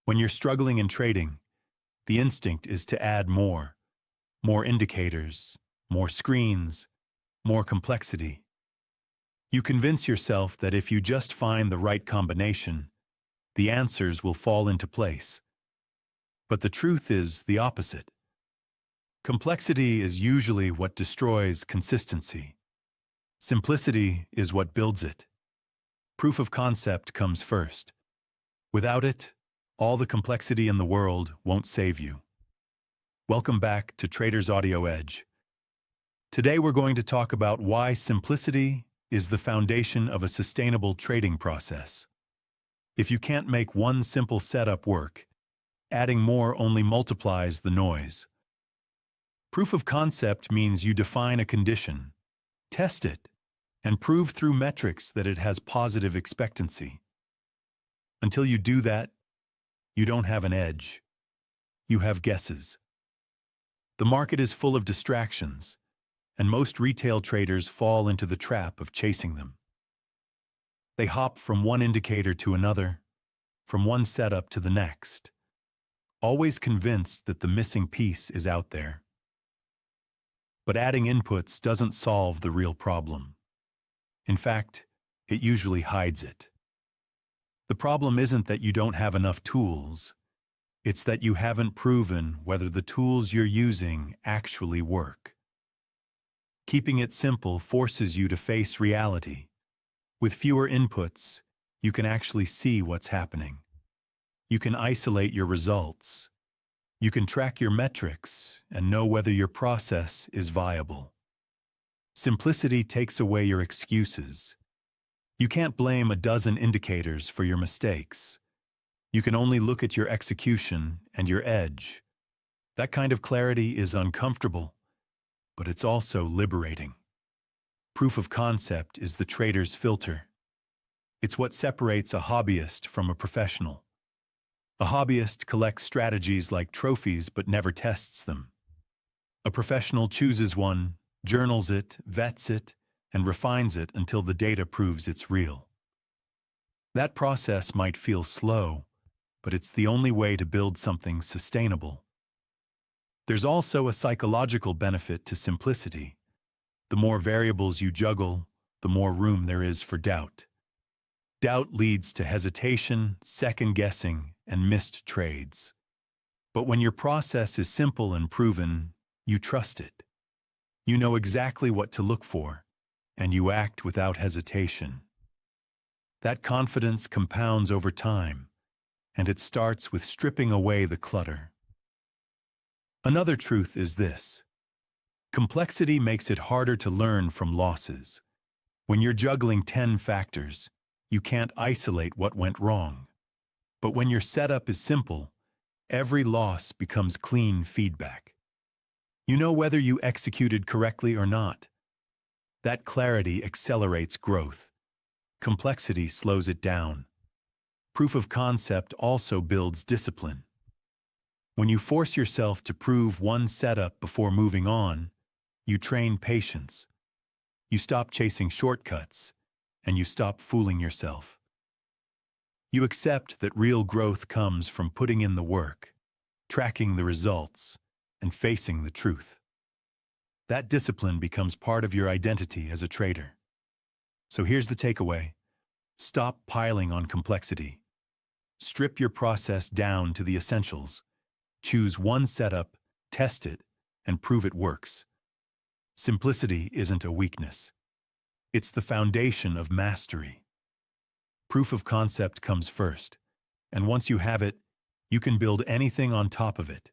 When you're struggling in trading, the instinct is to add more indicators, more screens, more complexity. You convince yourself that if you just find the right combination, the answers will fall into place. But the truth is the opposite. Complexity is usually what destroys consistency. Simplicity is what builds it. Proof of concept comes first. Without it, all the complexity in the world won't save you. Welcome back to Trader's Audio Edge. Today we're going to talk about why simplicity is the foundation of a sustainable trading process. If you can't make one simple setup work, adding more only multiplies the noise. Proof of concept means you define a condition, test it, and prove through metrics that it has positive expectancy. Until you do that, you don't have an edge. You have guesses. The market is full of distractions, and most retail traders fall into the trap of chasing them. They hop from one indicator to another, from one setup to the next, always convinced that the missing piece is out there. But adding inputs doesn't solve the real problem. In fact, it usually hides it. The problem isn't that you don't have enough tools. It's that you haven't proven whether the tools you're using actually work. Keeping it simple forces you to face reality. With fewer inputs, you can actually see what's happening. You can isolate your results. You can track your metrics and know whether your process is viable. Simplicity takes away your excuses. You can't blame a dozen indicators for your mistakes. You can only look at your execution and your edge. That kind of clarity is uncomfortable, but it's also liberating. Proof of concept is the trader's filter. It's what separates a hobbyist from a professional. A hobbyist collects strategies like trophies but never tests them. A professional chooses one, journals it, vets it, and refines it until the data proves it's real. That process might feel slow, but it's the only way to build something sustainable. There's also a psychological benefit to simplicity. The more variables you juggle, the more room there is for doubt. Doubt leads to hesitation, second-guessing, and missed trades. But when your process is simple and proven, you trust it. You know exactly what to look for, and you act without hesitation. That confidence compounds over time, and it starts with stripping away the clutter. Another truth is this: complexity makes it harder to learn from losses. When you're juggling 10 factors, you can't isolate what went wrong. But when your setup is simple, every loss becomes clean feedback. You know whether you executed correctly or not. That clarity accelerates growth. Complexity slows it down. Proof of concept also builds discipline. When you force yourself to prove one setup before moving on, you train patience. You stop chasing shortcuts, and you stop fooling yourself. You accept that real growth comes from putting in the work, tracking the results, and facing the truth. That discipline becomes part of your identity as a trader. So here's the takeaway: stop piling on complexity. Strip your process down to the essentials. Choose one setup, test it, and prove it works. Simplicity isn't a weakness. It's the foundation of mastery. Proof of concept comes first, and once you have it, you can build anything on top of it.